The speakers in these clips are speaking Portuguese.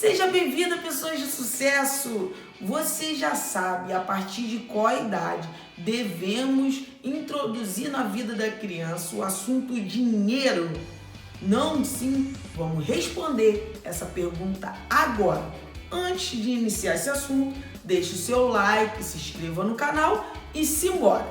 Seja bem-vinda, pessoas de sucesso! Você já sabe a partir de qual idade devemos introduzir na vida da criança o assunto dinheiro? Não, sim? Vamos responder essa pergunta agora. Antes de iniciar esse assunto, deixe o seu like, se inscreva no canal e simbora!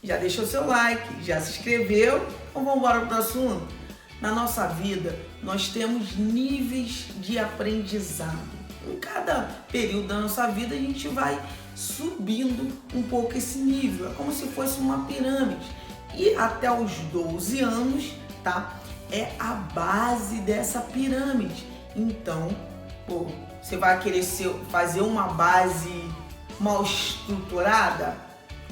Já deixou o seu like? Já se inscreveu? Então vamos embora para o assunto? Na nossa vida, nós temos níveis de aprendizado. Em cada período da nossa vida, a gente vai subindo um pouco esse nível. É como se fosse uma pirâmide. E até os 12 anos, tá? É a base dessa pirâmide. Então, você vai querer fazer uma base mal estruturada?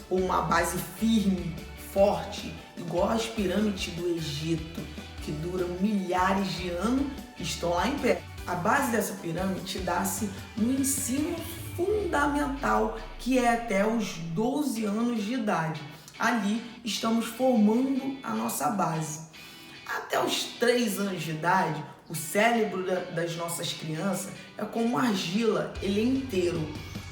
Ou uma base firme, forte, igual as pirâmides do Egito, que duram milhares de anos e estão lá em pé. A base dessa pirâmide dá-se no ensino fundamental, que é até os 12 anos de idade. Ali estamos formando a nossa base. Até os 3 anos de idade, o cérebro das nossas crianças é como argila, ele é inteiro.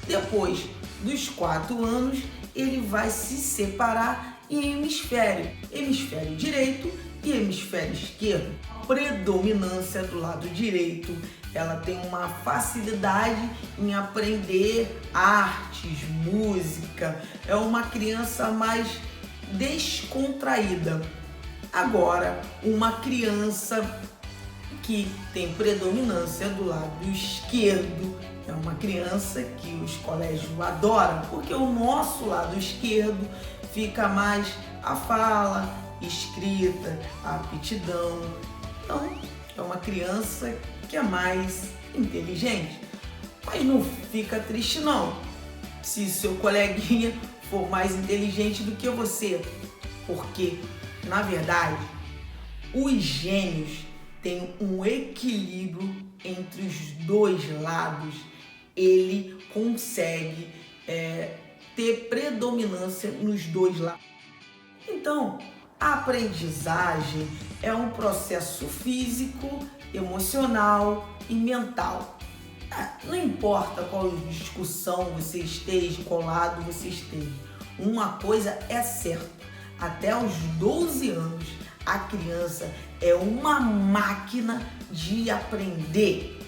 Depois dos 4 anos, ele vai se separar em hemisfério direito e hemisfério esquerdo. A predominância do lado direito, ela tem uma facilidade em aprender artes, música, é uma criança mais descontraída. Agora, uma criança que tem predominância do lado esquerdo é uma criança que os colégios adoram, porque o nosso lado esquerdo fica mais a fala, escrita, a aptidão. Então, é uma criança que é mais inteligente. Mas não fica triste não, se seu coleguinha for mais inteligente do que você. Porque, na verdade, os gênios têm um equilíbrio entre os dois lados. Ele consegue ter predominância nos dois lados. Então, a aprendizagem é um processo físico, emocional e mental. Não importa qual discussão você esteja, qual lado você esteja, uma coisa é certa: até os 12 anos, a criança é uma máquina de aprender.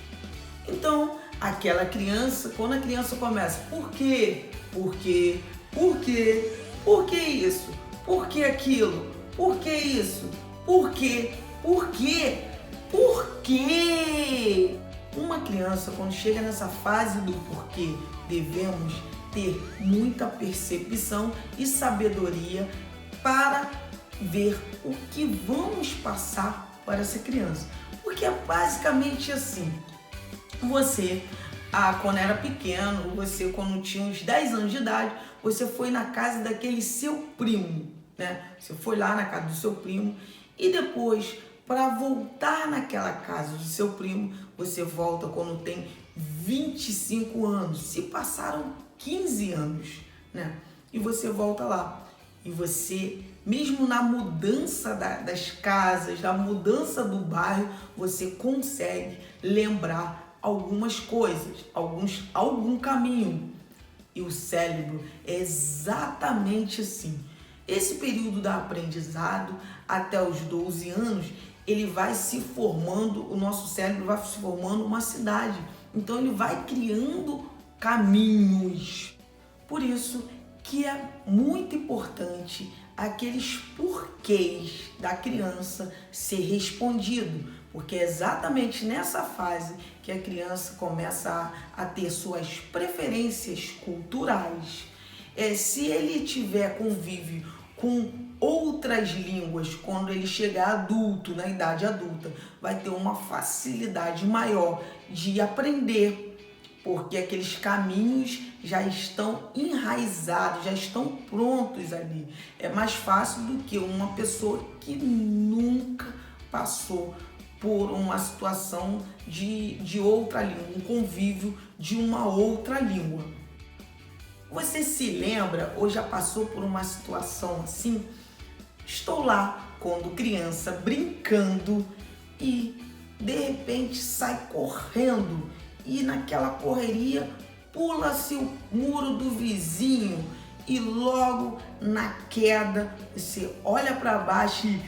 Então, aquela criança, quando a criança começa, por quê? Por quê? Por quê? Por que isso? Por que aquilo? Por que isso? Por quê? Por quê? Por quê? Uma criança, quando chega nessa fase do porquê, devemos ter muita percepção e sabedoria para ver o que vamos passar para essa criança. Porque é basicamente assim: você, quando era pequeno, você quando tinha uns 10 anos de idade, você foi na casa daquele seu primo, né? Você foi lá na casa do seu primo e depois, para voltar naquela casa do seu primo, você volta quando tem 25 anos. Se passaram 15 anos, né? E você volta lá. E você, mesmo na mudança das casas, na mudança do bairro, você consegue lembrar algumas coisas, algum caminho. E o cérebro é exatamente assim. Esse período da aprendizado, até os 12 anos, ele vai se formando, o nosso cérebro vai se formando uma cidade. Então ele vai criando caminhos. Por isso que é muito importante aqueles porquês da criança ser respondido, porque é exatamente nessa fase que a criança começa a ter suas preferências culturais. Se ele tiver convívio com outras línguas, quando ele chegar adulto, na idade adulta, vai ter uma facilidade maior de aprender, porque aqueles caminhos já estão enraizados, já estão prontos ali. É mais fácil do que uma pessoa que nunca passou por uma situação de outra língua, um convívio de uma outra língua. Você se lembra ou já passou por uma situação assim? Estou lá, quando criança, brincando, e de repente sai correndo e naquela correria pula-se o muro do vizinho e logo na queda você olha para baixo e